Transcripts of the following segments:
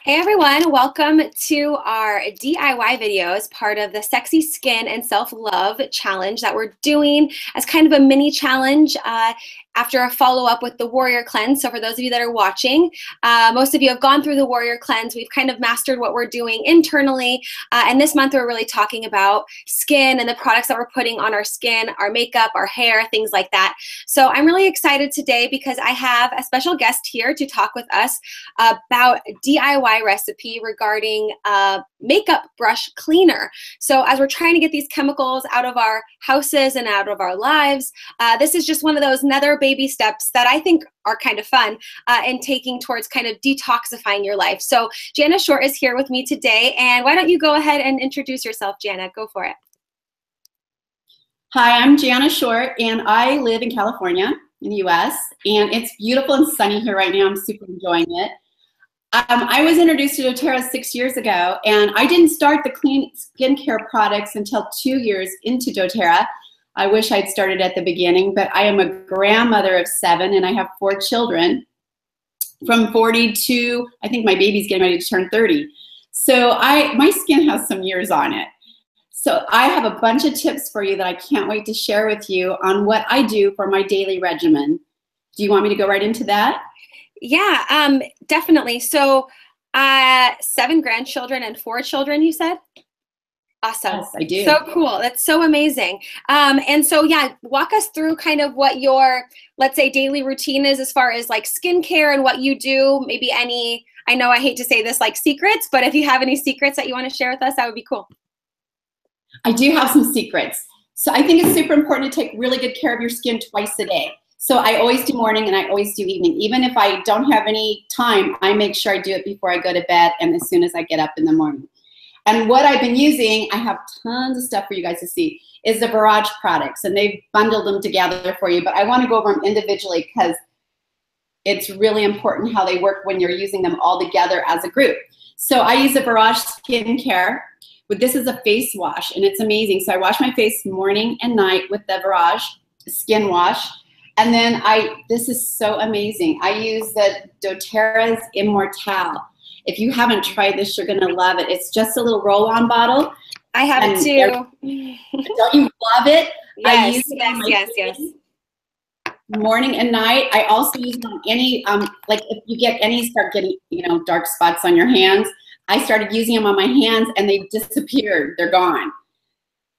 Hey everyone, welcome to our DIY videos, part of the Sexy Skin and Self-Love Challenge that we're doing as kind of a mini challenge after a follow-up with the Warrior Cleanse. So for those of you that are watching, most of you have gone through the Warrior Cleanse. We've kind of mastered what we're doing internally, and this month we're really talking about skin and the products that we're putting on our skin, our makeup, our hair, things like that. So I'm really excited today because I have a special guest here to talk with us about DIY recipe regarding makeup brush cleaner. So as we're trying to get these chemicals out of our houses and out of our lives, this is just one of those nether baby steps that I think are kind of fun in taking towards kind of detoxifying your life. So Jana Short is here with me today, and why don't you go ahead and introduce yourself, Jana? Go for it. Hi, I'm Jana Short, and I live in California in the US, and it's beautiful and sunny here right now. I'm super enjoying it. I was introduced to doTERRA 6 years ago, and I didn't start the clean skincare products until 2 years into doTERRA. I wish I'd started at the beginning, but I am a grandmother of 7, and I have 4 children from 40 to, I think my baby's getting ready to turn 30. So my skin has some years on it. So I have a bunch of tips for you that I can't wait to share with you on what I do for my daily regimen. Do you want me to go right into that? Yeah, definitely. So 7 grandchildren and 4 children, you said? Awesome. Yes, I do. So cool. That's so amazing. And so, yeah, walk us through kind of what your, let's say, daily routine is as far as like skincare and what you do. Maybe any, I know I hate to say this, like secrets, but if you have any secrets that you want to share with us, that would be cool. I do have some secrets. So I think it's super important to take really good care of your skin twice a day. So I always do morning and I always do evening. Even if I don't have any time, I make sure I do it before I go to bed and as soon as I get up in the morning. And what I've been using, I have tons of stuff for you guys to see, is the Barrage products. And they've bundled them together for you. But I want to go over them individually because it's really important how they work when you're using them all together as a group. So I use the Barrage skincare. But this is a face wash, and it's amazing. So I wash my face morning and night with the Barrage skin wash. And then this is so amazing. I use the doTERRA's Immortelle. If you haven't tried this, you're gonna love it. It's just a little roll-on bottle. I have it too. Don't you love it? Yes, I use it yes. Morning and night. I also use it on any, like if you start getting, dark spots on your hands, I started using them on my hands and they disappeared. They're gone.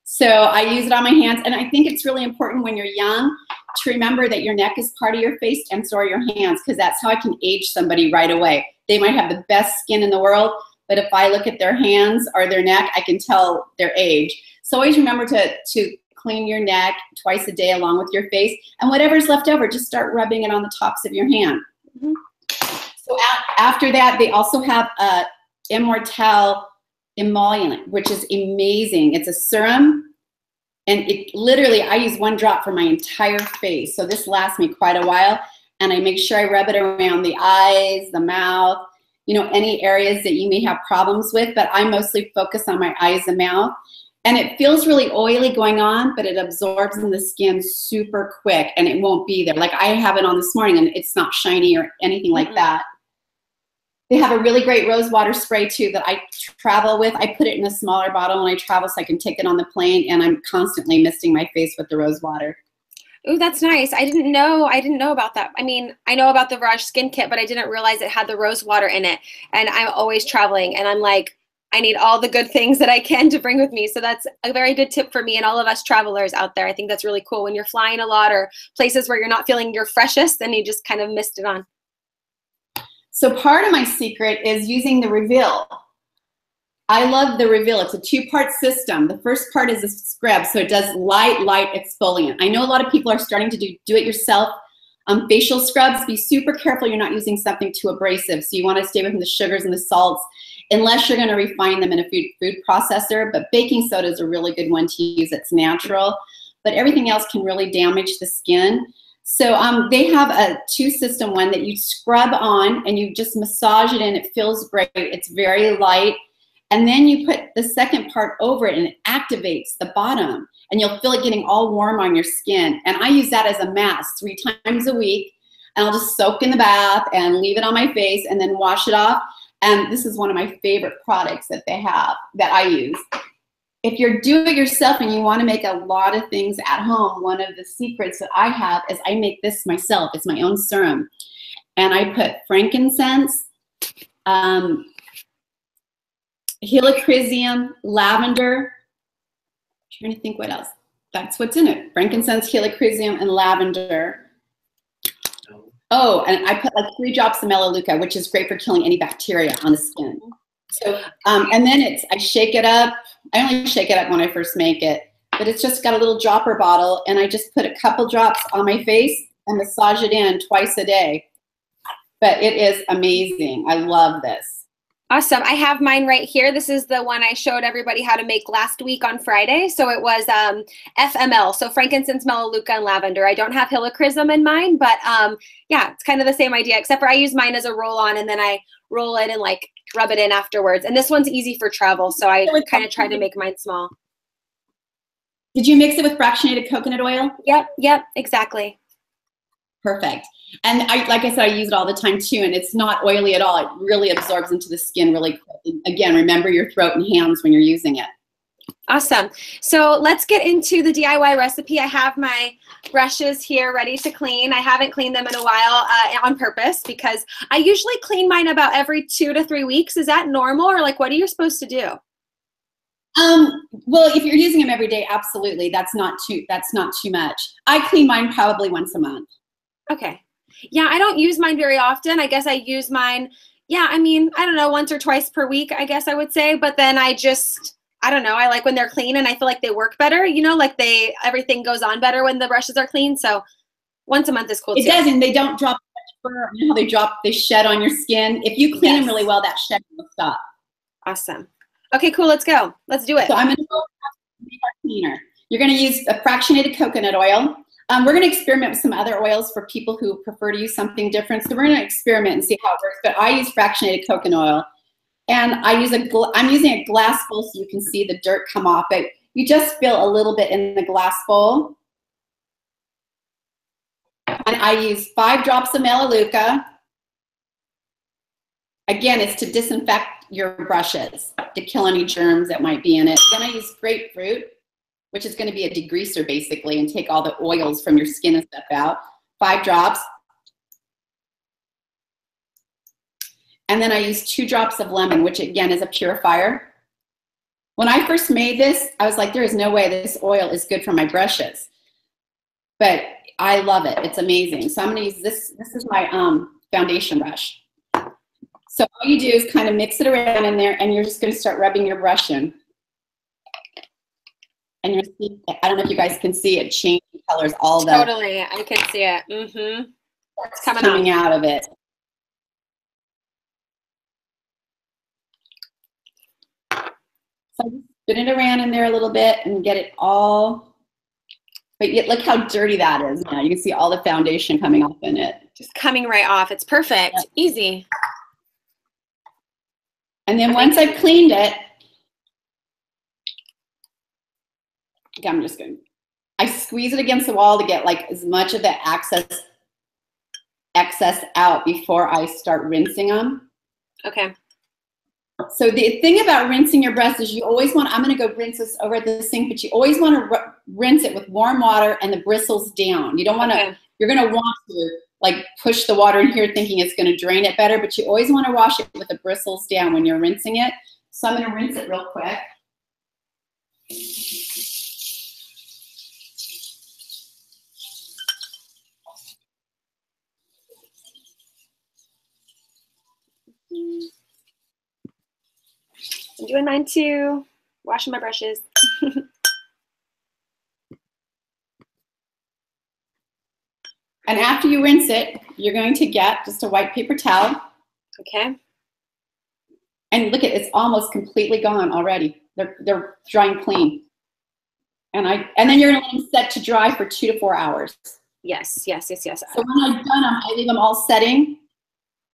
So I use it on my hands, and I think it's really important when you're young to remember that your neck is part of your face and so are your hands, because that's how I can age somebody right away. They might have the best skin in the world, but if I look at their hands or their neck, I can tell their age. So always remember to clean your neck twice a day along with your face, and whatever's left over, just start rubbing it on the tops of your hand. Mm-hmm. So after that, they also have a Immortelle emollient, which is amazing. It's a serum, and it literally, I use 1 drop for my entire face. So this lasts me quite a while, and I make sure I rub it around the eyes, the mouth, any areas that you may have problems with, but I mostly focus on my eyes and mouth. And it feels really oily going on, but it absorbs in the skin super quick, and it won't be there. Like I have it on this morning, and it's not shiny or anything like that. They have a really great rose water spray too that I travel with. I put it in a smaller bottle when I travel so I can take it on the plane, and I'm constantly misting my face with the rose water. Oh, that's nice. I didn't know about that. I mean, I know about the Barrage Skin Kit, but I didn't realize it had the rose water in it. And I'm always traveling, and I'm like, I need all the good things that I can to bring with me. So that's a very good tip for me and all of us travelers out there. I think that's really cool. When you're flying a lot or places where you're not feeling your freshest, then you just kind of mist it on. So part of my secret is using the Reveal. I love the Reveal. It's a 2-part system. The first part is a scrub, so it does light exfoliant. I know a lot of people are starting to do it yourself facial scrubs. Be super careful you're not using something too abrasive. So you want to stay away from the sugars and the salts, unless you're going to refine them in a food processor. But baking soda is a really good one to use. It's natural, but everything else can really damage the skin. So they have a 2-system one that you scrub on and you just massage it in. It feels great. It's very light. And then you put the second part over it and it activates the bottom. And you'll feel it getting all warm on your skin. And I use that as a mask 3 times a week. And I'll just soak in the bath and leave it on my face and then wash it off. And this is one of my favorite products that they have, that I use. If you're doing it yourself and you want to make a lot of things at home, one of the secrets that I have is I make this myself. It's my own serum. And I put frankincense, helichrysum, lavender. I'm trying to think what else. That's what's in it. Frankincense, helichrysum, and lavender. Oh, and I put like 3 drops of melaleuca, which is great for killing any bacteria on the skin. So, and then I shake it up. I only shake it up when I first make it, but it's just got a little dropper bottle, and I just put a couple drops on my face and massage it in twice a day. But it is amazing. I love this. Awesome. I have mine right here. This is the one I showed everybody how to make last week on Friday. So it was FML, so frankincense, melaleuca, and lavender. I don't have helichrysum in mine, but yeah, it's kind of the same idea, except for I use mine as a roll-on, and then I roll it and like rub it in afterwards. And this one's easy for travel, so I kind of tried to make mine small. Did you mix it with fractionated coconut oil? Yep, exactly. Perfect. And like I said, I use it all the time too, and it's not oily at all. It really absorbs into the skin really quick. Again, remember your throat and hands when you're using it. Awesome. So let's get into the DIY recipe. I have my brushes here ready to clean. I haven't cleaned them in a while on purpose because I usually clean mine about every 2 to 3 weeks. Is that normal, or like what are you supposed to do? Well, if you're using them every day, absolutely. That's not too much. I clean mine probably once a month. Okay. Yeah, I don't use mine very often. I guess I use mine, yeah, I mean, I don't know, once or twice per week, I guess I would say. But then I don't know, I like when they're clean and I feel like they work better, you know, like everything goes on better when the brushes are clean. So once a month is cool too. It does, and they don't drop fur. You know how they shed on your skin? If you clean them really well, that shed will stop. Awesome. Okay, cool, let's go. Let's do it. So I'm going to go make our cleaner. You're going to use a fractionated coconut oil. We're going to experiment with some other oils for people who prefer to use something different. So we're going to experiment and see how it works. But I use fractionated coconut oil, and I'm using a glass bowl so you can see the dirt come off it. You just fill a little bit in the glass bowl, and I use 5 drops of melaleuca. Again, it's to disinfect your brushes, to kill any germs that might be in it. Then I use grapefruit, which is going to be a degreaser basically, and take all the oils from your skin and stuff out. 5 drops. And then I use 2 drops of lemon, which again is a purifier. When I first made this, I was like, there is no way this oil is good for my brushes. But I love it. It's amazing. So I'm going to use this. This is my foundation brush. So all you do is kind of mix it around in there, and you're just going to start rubbing your brush in. And you're see, I don't know if you guys can see it changing colors. All the totally, I can see it. It's coming out of it. So spin it around in there a little bit and get it all. But yet, look how dirty that is now. You can see all the foundation coming off in it. Just coming right off. It's perfect. Yeah. Easy. And then once I've cleaned it, I'm just going. I squeeze it against the wall to get like as much of the excess out before I start rinsing them. Okay. So the thing about rinsing your breast is you always want, I'm going to go rinse this over at the sink, but you always want to rinse it with warm water and the bristles down. You don't want to, you're going to want to like push the water in here thinking it's going to drain it better, but you always want to wash it with the bristles down when you're rinsing it. So I'm going to rinse it real quick. I'm doing mine too. Washing my brushes. And after you rinse it, you're going to get just a white paper towel. Okay. And look at it's almost completely gone already. They're drying clean. And then you're going to let them set to dry for 2 to 4 hours. Yes. So when I've done them, I leave them all setting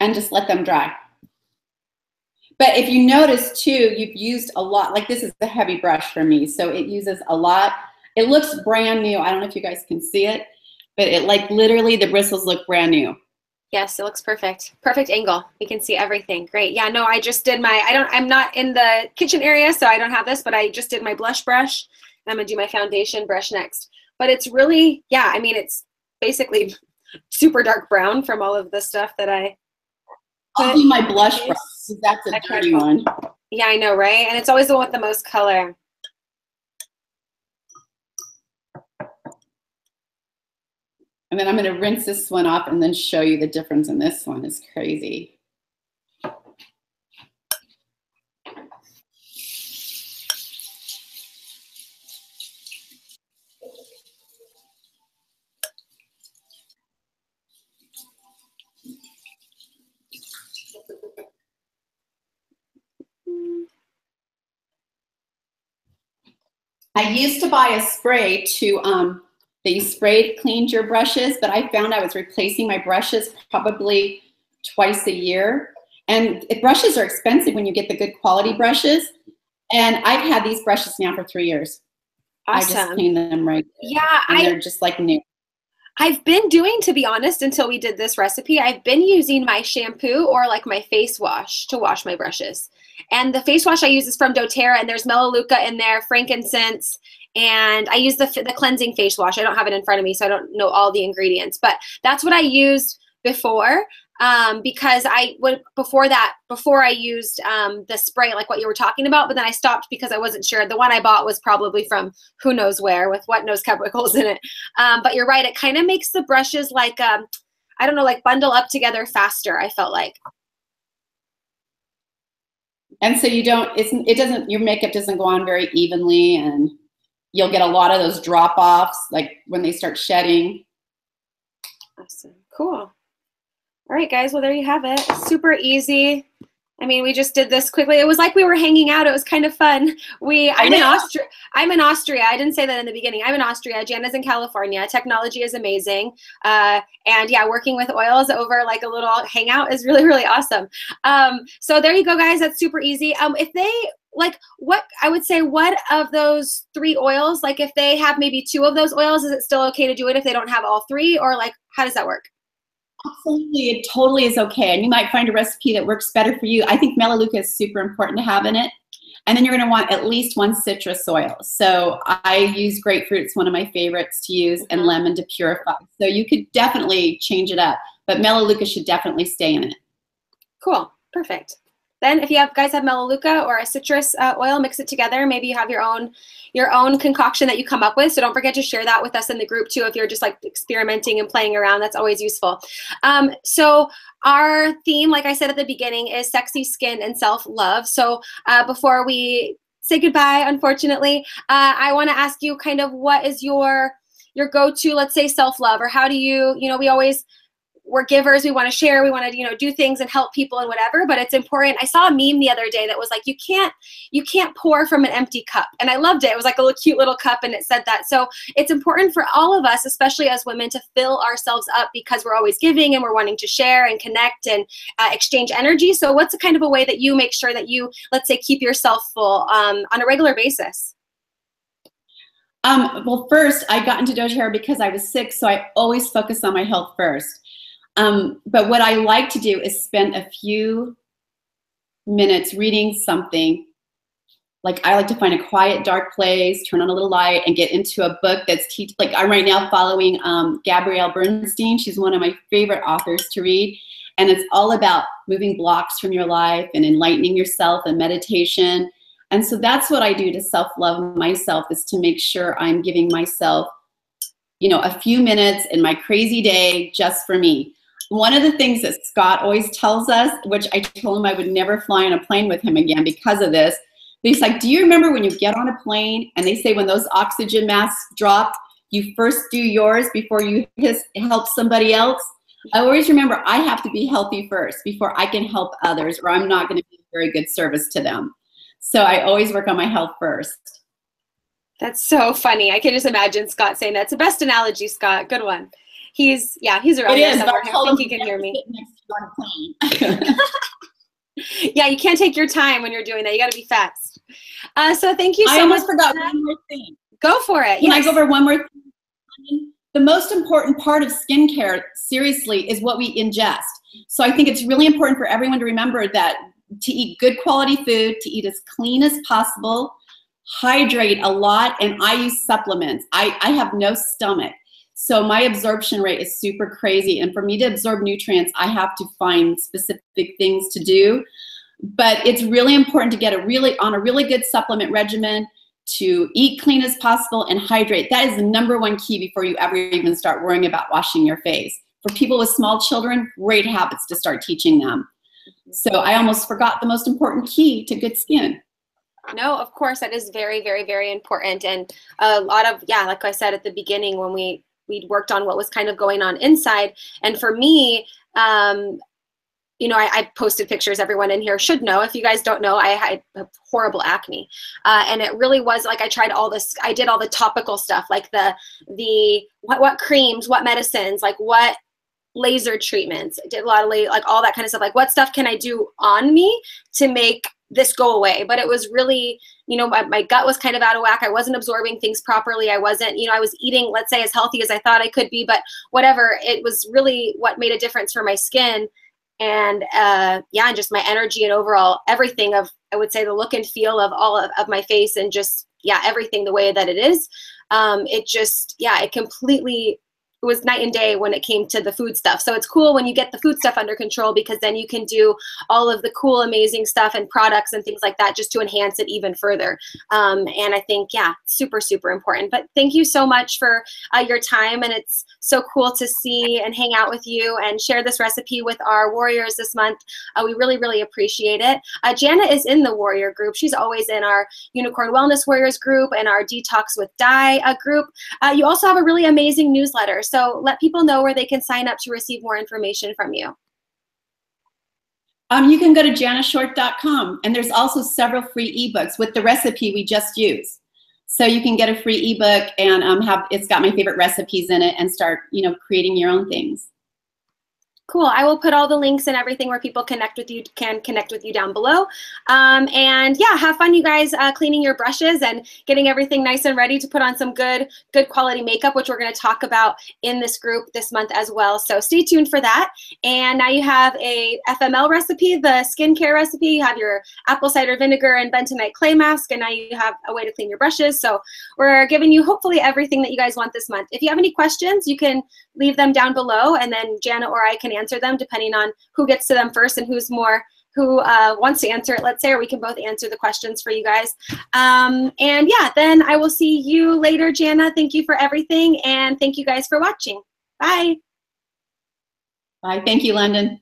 and just let them dry. But if you notice too, you've used a lot, like this is a heavy brush for me, so it uses a lot. It looks brand new. I don't know if you guys can see it, but it like literally the bristles look brand new. Yes, it looks perfect. Perfect angle. We can see everything. Great. Yeah, no, I just did my, I'm not in the kitchen area, so I don't have this, but I just did my blush brush. And I'm gonna do my foundation brush next. But it's really, yeah, I mean, it's basically super dark brown from all of the stuff that I I'll do my blush brush, because that's a dirty one. Yeah, I know, right? And it's always the one with the most color. And then I'm going to rinse this one off and then show you the difference in this one. It's crazy. I used to buy a spray to, that you sprayed, cleaned your brushes, but I found I was replacing my brushes probably twice a year. And brushes are expensive when you get the good quality brushes. And I've had these brushes now for 3 years. Awesome. I just clean them right. Yeah, and they're just like new. I've been doing, to be honest, until we did this recipe, I've been using my shampoo or like my face wash to wash my brushes. And the face wash I use is from doTERRA, and there's melaleuca in there, frankincense, and I use the cleansing face wash. I don't have it in front of me, so I don't know all the ingredients, but that's what I used before. Because before I used the spray, like what you were talking about, but then I stopped because I wasn't sure. The one I bought was probably from who knows where with what knows chemicals in it. But you're right, it kind of makes the brushes like, I don't know, like bundle up together faster, I felt like. And so you don't, your makeup doesn't go on very evenly, and you'll get a lot of those drop-offs, like when they start shedding. Awesome, cool. All right, guys, well, there you have it. Super easy. I mean, we just did this quickly. It was like we were hanging out. It was kind of fun. I'm in Austria. I didn't say that in the beginning. I'm in Austria. Jana's in California. Technology is amazing. And yeah, working with oils over like a little hangout is really, really awesome. So there you go, guys. That's super easy. If they, like, what of those 3 oils, like if they have maybe 2 of those oils, is it still okay to do it if they don't have all 3? Or like, how does that work? Absolutely, it totally is okay. And you might find a recipe that works better for you. I think melaleuca is super important to have in it. And then you're gonna want at least 1 citrus oil. So I use grapefruit, it's one of my favorites to use, and lemon to purify. So you could definitely change it up, but melaleuca should definitely stay in it. Cool, perfect. Then if you guys have melaleuca or a citrus oil, mix it together. Maybe you have your own concoction that you come up with. So don't forget to share that with us in the group too. If you're just like experimenting and playing around, that's always useful. So our theme, like I said at the beginning, is sexy skin and self-love. So before we say goodbye, unfortunately, I want to ask you kind of what is your go-to, let's say, self-love, or how do you, we're givers, we want to share, we want to, do things and help people and whatever, but it's important. I saw a meme the other day that was like, you can't pour from an empty cup. And I loved it. It was like a cute little cup and it said that. So it's important for all of us, especially as women, to fill ourselves up because we're always giving and we're wanting to share and connect and exchange energy. So what's the kind of a way that you make sure that you, let's say, keep yourself full on a regular basis? Well, first, I got into doTERRA because I was sick, so I always focus on my health first. But what I like to do is spend a few minutes reading something. Like I like to find a quiet, dark place, turn on a little light, and get into a book that's like I'm right now following Gabrielle Bernstein. She's one of my favorite authors to read. And it's all about moving blocks from your life and enlightening yourself and meditation. And so that's what I do to self-love myself, is to make sure I'm giving myself, a few minutes in my crazy day just for me. One of the things that Scott always tells us, which I told him I would never fly on a plane with him again because of this, but he's like, do you remember when you get on a plane and they say when those oxygen masks drop, you first do yours before you help somebody else? I always remember I have to be healthy first before I can help others, or I'm not going to be a very good service to them. So I always work on my health first. That's so funny. I can just imagine Scott saying that. It's the best analogy, Scott. Good one. He's around there somewhere. I think he can hear me. Yeah, you can't take your time when you're doing that. You got to be fast. So thank you so much. I almost forgot one more thing. Go for it. Can I go over one more thing? the most important part of skincare, seriously, is what we ingest. So I think it's really important for everyone to remember that to eat good quality food, to eat as clean as possible, hydrate a lot, and I use supplements. I have no stomach, so my absorption rate is super crazy. And for me to absorb nutrients, I have to find specific things to do. But it's really important to get on a really good supplement regimen, to eat clean as possible and hydrate. That is the #1 key before you ever even start worrying about washing your face. For people with small children, great habits to start teaching them. So I almost forgot the most important key to good skin. No, of course, that is very, very, very important. And a lot of, yeah, like I said at the beginning, when we worked on what was kind of going on inside. And for me, you know, I posted pictures. Everyone in here should know. If you guys don't know, I had horrible acne. And it really was like I tried all this. I did all the topical stuff, like what creams, what medicines, like what laser treatments. I did a lot of like all that kind of stuff. Like what stuff can I do on me to make this go away? But it was really, you know, my gut was kind of out of whack. I wasn't absorbing things properly. I wasn't, you know, I was eating, let's say, as healthy as I thought I could be, but whatever. It was really what made a difference for my skin. And yeah, and just my energy and overall everything of, I would say, the look and feel of all of my face, and just, yeah, everything the way that it is. It just, yeah, it completely, it was night and day when it came to the food stuff. So it's cool when you get the food stuff under control, because then you can do all of the cool, amazing stuff and products and things like that just to enhance it even further. And I think, yeah, super, super important. But thank you so much for your time. And it's so cool to see and hang out with you and share this recipe with our warriors this month. We really, really appreciate it. Jana is in the warrior group. She's always in our Unicorn Wellness Warriors group and our Detox with Dye group. You also have a really amazing newsletter. So let people know where they can sign up to receive more information from you. You can go to janashort.com, and there's also several free ebooks with the recipe we just used. So you can get a free ebook and it's got my favorite recipes in it, and start, you know, creating your own things. Cool. I will put all the links and everything where people can connect with you down below. And yeah, have fun, you guys, cleaning your brushes and getting everything nice and ready to put on some good quality makeup, which we're going to talk about in this group this month as well. So stay tuned for that. And now you have a FML recipe, the skincare recipe. You have your apple cider vinegar and bentonite clay mask, and now you have a way to clean your brushes. So we're giving you hopefully everything that you guys want this month. If you have any questions, you can leave them down below, and then Jana or I can answer them depending on who gets to them first and who wants to answer it, let's say, or we can both answer the questions for you guys. And yeah, then I will see you later, Jana. Thank you for everything, and thank you guys for watching. Bye. Bye. Thank you, London.